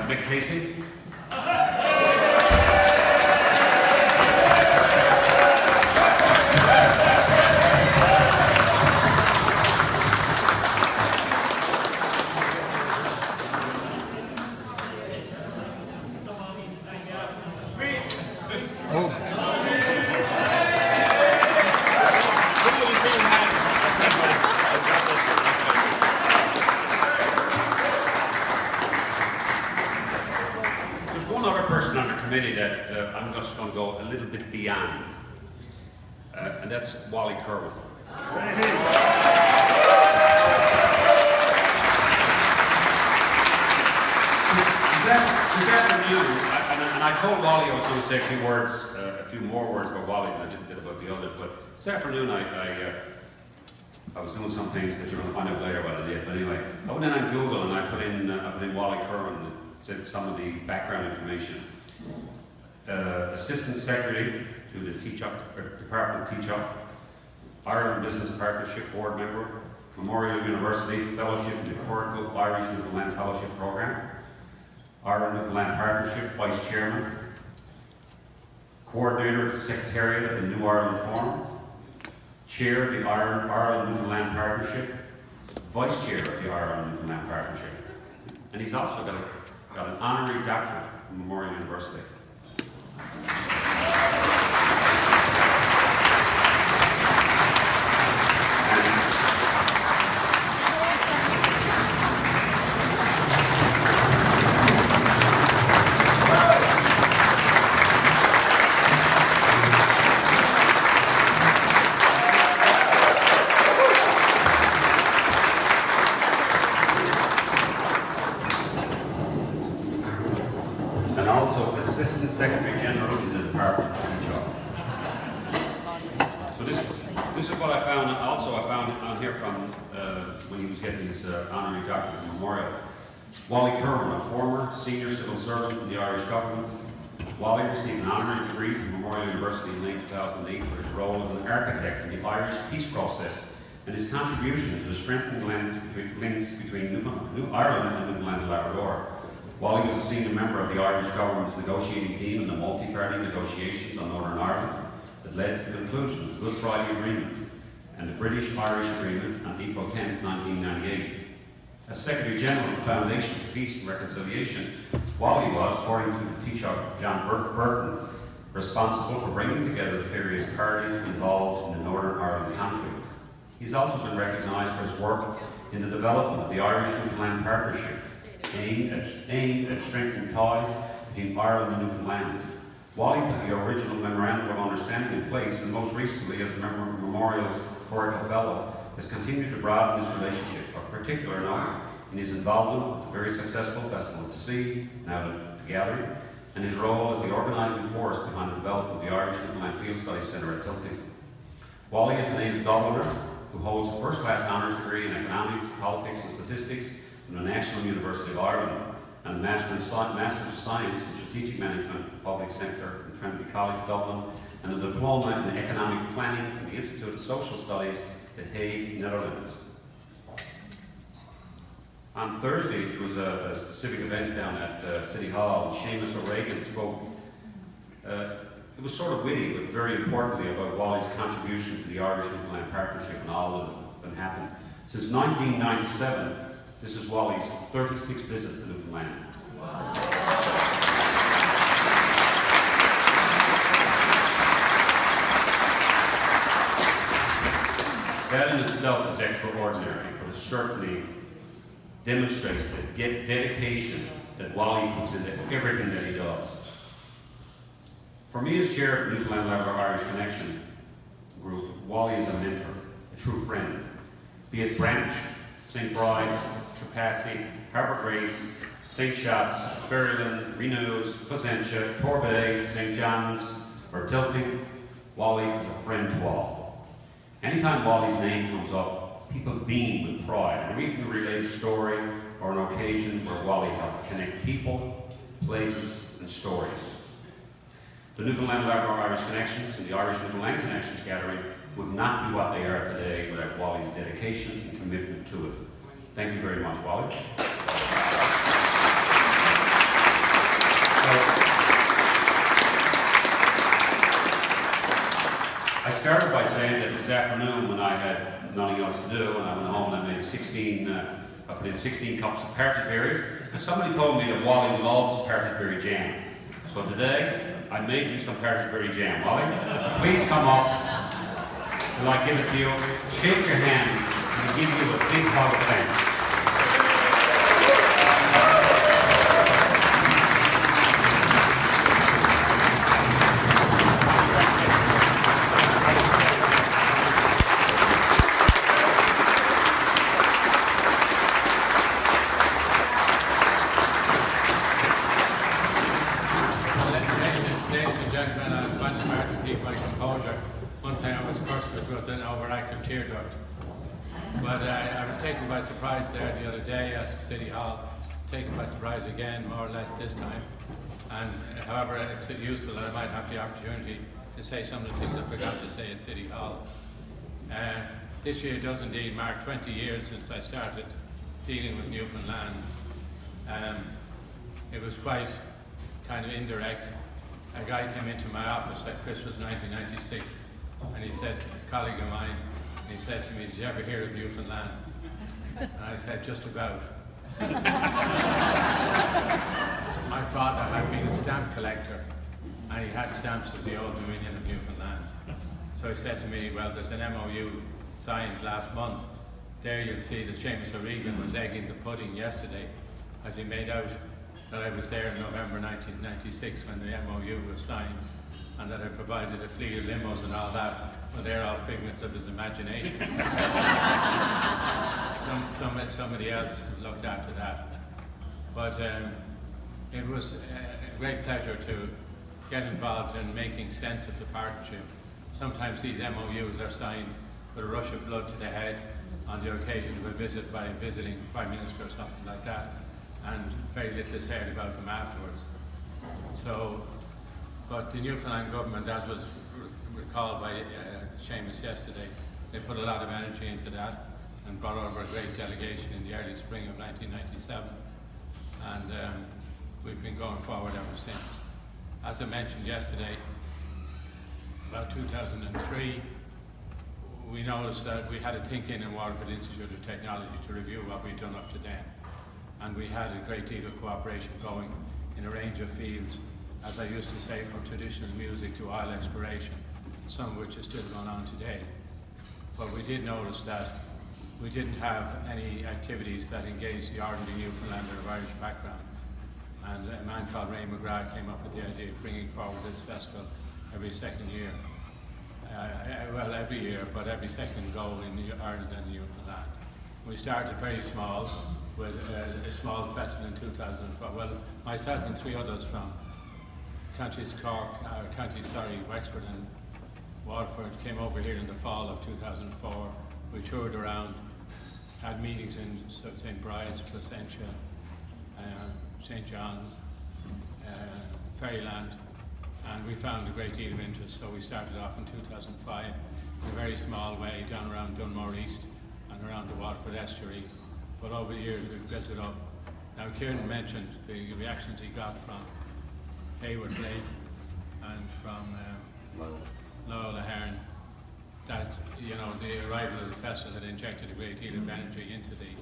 Mick Casey. I'm just going to go a little bit beyond, and that's Wally Kirwan. This afternoon, and I told Wally I was going to say a few more words about Wally than I did about the others, but this afternoon I was doing some things that you're going to find out later what I did, but anyway, I went in on Google and I put in Wally Kirwan and said some of the background information. Assistant Secretary to the Department of Teach-Up, Ireland Business Partnership Board Member, Memorial University Fellowship in the Cortical Irish Newfoundland Fellowship Programme, Ireland Newfoundland Partnership Vice Chairman, Coordinator of the Secretariat of the New Ireland Forum, Chair of the Ireland Newfoundland Partnership, Vice Chair of the Ireland Newfoundland Partnership, and he's also got an honorary doctorate from Memorial University. And also Assistant Secretary General in the Department of Teach-Up. So this is what I found. Also, I found on here from when he was getting his honorary doctorate memorial. Wally Kirwan, a former senior civil servant in the Irish government. Wally received an honorary degree from Memorial University in late 2008 for his role as an architect in the Irish peace process and his contribution to the strengthening links between Ireland and Newfoundland and Labrador. Wally was a senior member of the Irish government's negotiating team in the multi-party negotiations on Northern Ireland that led to the conclusion of the Good Friday Agreement and the British-Irish Agreement on April 10, 1998. As Secretary General of the Foundation for Peace and Reconciliation, Wally was, according to the Taoiseach John Burton, responsible for bringing together the various parties involved in the Northern Ireland conflict. He's also been recognised for his work in the development of the Irish Newfoundland Partnership, aimed at strengthening ties between Ireland and Newfoundland. Wally put the original Memorandum of Understanding in place, and most recently, as a member of Memorial's Cortical Fellow, has continued to broaden this relationship, of particular note in his involvement with the very successful Festival of the Sea, now the Gathering, and his role as the organising force behind the development of the Irish Newfoundland Field Studies Centre at Tilting. Wally is a native Dubliner who holds a first-class honours degree in Economics, Politics and Statistics from the National University of Ireland and a Master's of Science in Strategic Management and Public Sector from Trinity College, Dublin, and a Diploma in Economic Planning from the Institute of Social Studies, The Hague, Netherlands. On Thursday, there was a civic event down at City Hall, and Seamus O'Regan spoke. It was sort of witty, but very importantly about Wally's contribution to the Irish Newfoundland Partnership and all that has been happening. Since 1997, this is Wally's 36th visit to Newfoundland. Wow. That in itself is extraordinary, but it certainly demonstrates the dedication that Wally puts into everything that he does. For me as chair of the Newfoundland Labrador Irish Connection group, Wally is a mentor, a true friend. Be it Branch, St. Bride's, Trapassi, Harbour Grace, St. Shots, Ferryland, Renews, Placentia, Torbay, St. John's, or Tilting, Wally is a friend to all. Anytime Wally's name comes up, people beam with pride, and we can relate a story or an occasion where Wally helped connect people, places, and stories. The Newfoundland Labrador Irish Connections and the Irish Newfoundland Connections Gathering would not be what they are today without Wally's dedication and commitment to it. Thank you very much, Wally. I started by saying that this afternoon, when I had nothing else to do, and I went home and I made 16, I put in 16 cups of partridge berries, because somebody told me that Wally loves partridge berry jam. So today, I made you some partridge berry jam. Wally, please come up. Will I give it to you? Shake your hand and give you a big hug of thanks. Taken by surprise there the other day at City Hall, taken by surprise again, more or less this time. And however, it's useful that I might have the opportunity to say some of the things I forgot to say at City Hall. This year does indeed mark 20 years since I started dealing with Newfoundland. It was quite kind of indirect. A guy came into my office at Christmas 1996, and he said, a colleague of mine, he said to me, "Did you ever hear of Newfoundland?" And I said, "Just about." My father had been a stamp collector, and he had stamps of the Old Dominion of Newfoundland. So he said to me, "Well, there's an MOU signed last month. There you'll see that Seamus O'Regan was egging the pudding yesterday, as he made out that I was there in November 1996 when the MOU was signed, and that I provided a fleet of limos and all that. Well, they're all figments of his imagination." Somebody else looked after that. But it was a great pleasure to get involved in making sense of the partnership. Sometimes these MOUs are signed with a rush of blood to the head on the occasion of a visit by a visiting Prime Minister or something like that, and very little is heard about them afterwards. So, but the Newfoundland government, as was recalled by Seamus yesterday, they put a lot of energy into that and brought over a great delegation in the early spring of 1997, and we've been going forward ever since. As I mentioned yesterday, about 2003, we noticed that we had a think-in Waterford Institute of Technology to review what we'd done up to then, and we had a great deal of cooperation going in a range of fields, as I used to say, from traditional music to oil exploration, some of which is still going on today. But we did notice that we didn't have any activities that engaged the ordinary Newfoundlander of Irish background. And a man called Ray McGrath came up with the idea of bringing forward this festival every second year. Well, every year, but every second go in Ireland and Newfoundland. We started very small with a small festival in 2004. Well, myself and 3 others from Wexford and Waterford came over here in the fall of 2004. We toured around, had meetings in St. Bride's, Placentia, St. John's, Fairyland, and we found a great deal of interest. So we started off in 2005 in a very small way down around Dunmore East and around the Waterford estuary. But over the years we've built it up. Now Kieran mentioned the reactions he got from Hayward Lake and from Loyola Hearn, that the arrival of the festival had injected a great deal of energy into the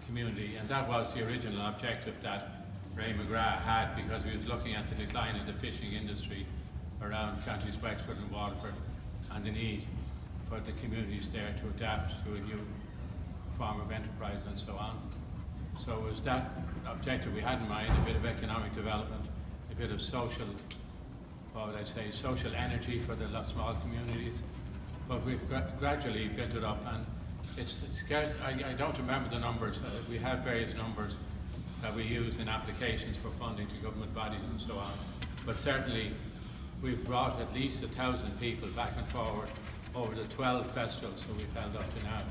community, and that was the original objective that Ray McGrath had, because he was looking at the decline of the fishing industry around counties Wexford and Waterford, and the need for the communities there to adapt to a new form of enterprise and so on. So it was that objective we had in mind, a bit of economic development, a bit of social, what would I say, social energy for the small communities. But we've gradually built it up, and I don't remember the numbers. We have various numbers that we use in applications for funding to government bodies and so on. But certainly we've brought at least 1,000 people back and forward over the 12 festivals that we've held up to now.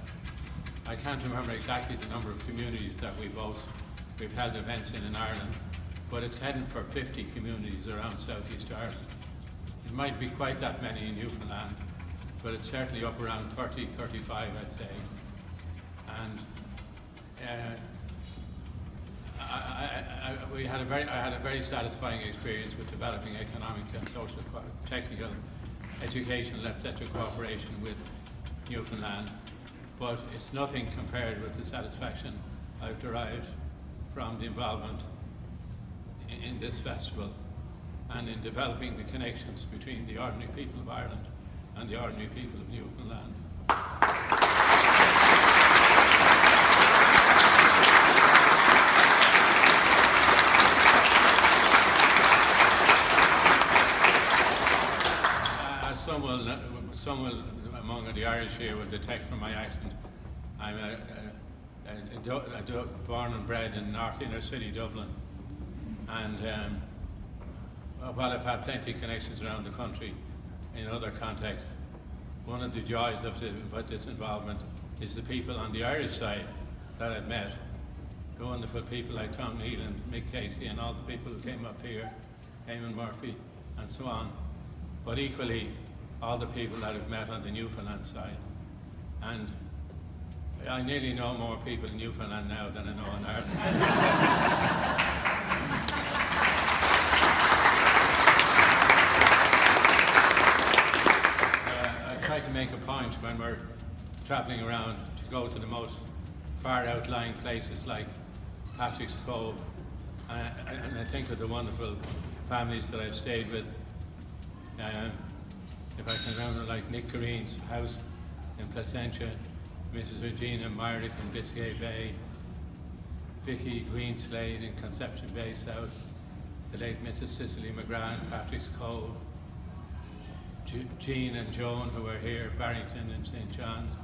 I can't remember exactly the number of communities that we've held events in Ireland, but it's heading for 50 communities around South East Ireland. It might be quite that many in Newfoundland, but it's certainly up around 30, 35, I'd say. And I had a very satisfying experience with developing economic and social, technical, educational, etc. cooperation with Newfoundland, but it's nothing compared with the satisfaction I've derived from the involvement in this festival and in developing the connections between the ordinary people of Ireland and the ordinary people of Newfoundland. Some among the Irish here will detect from my accent, I'm born and bred in North Inner City, Dublin, and while I've had plenty of connections around the country in other contexts, one of the joys of this involvement is the people on the Irish side that I've met, the wonderful people like Tom Neal and Mick Casey and all the people who came up here, Eamon Murphy and so on, but equally all the people that I've met on the Newfoundland side. And I nearly know more people in Newfoundland now than I know in Ireland. I try to make a point when we're travelling around to go to the most far outlying places like Patrick's Cove, and I think of the wonderful families that I've stayed with. If I can remember, like Nick Green's house in Placentia, Mrs. Regina Myrick in Biscay Bay, Vicky Greenslade in Conception Bay South, the late Mrs. Cicely McGrath in Patrick's Cove, Jean and Joan who are here, Barrington and St. John's.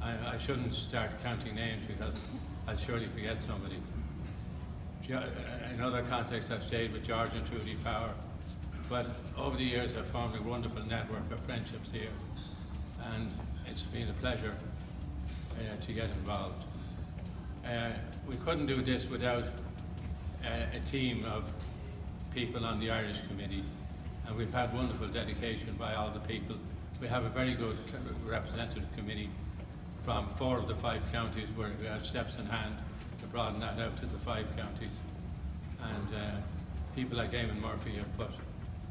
I shouldn't start counting names because I'll surely forget somebody. In other contexts I've stayed with George and Trudy Power, but over the years I've formed a wonderful network of friendships here, and it's been a pleasure to get involved. We couldn't do this without a team of people on the Irish Committee, and we've had wonderful dedication by all the people. We have a very good representative committee from 4 of the 5 counties, where we have steps in hand to broaden that out to the 5 counties. And people like Eamon Murphy have put,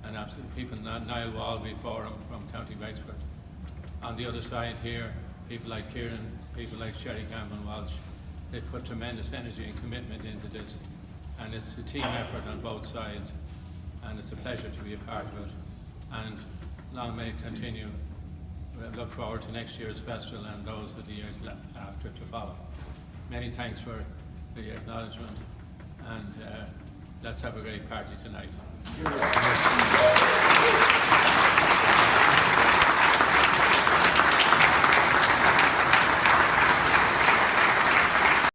and people, Niall Wally Forum from County Wexford. On the other side here, people like Kieran, people like Sherry Campbell Walsh, they put tremendous energy and commitment into this, and it's a team effort on both sides, and it's a pleasure to be a part of it, and long may it continue. We look forward to next year's festival and those of the years after to follow. Many thanks for the acknowledgement, and let's have a great party tonight.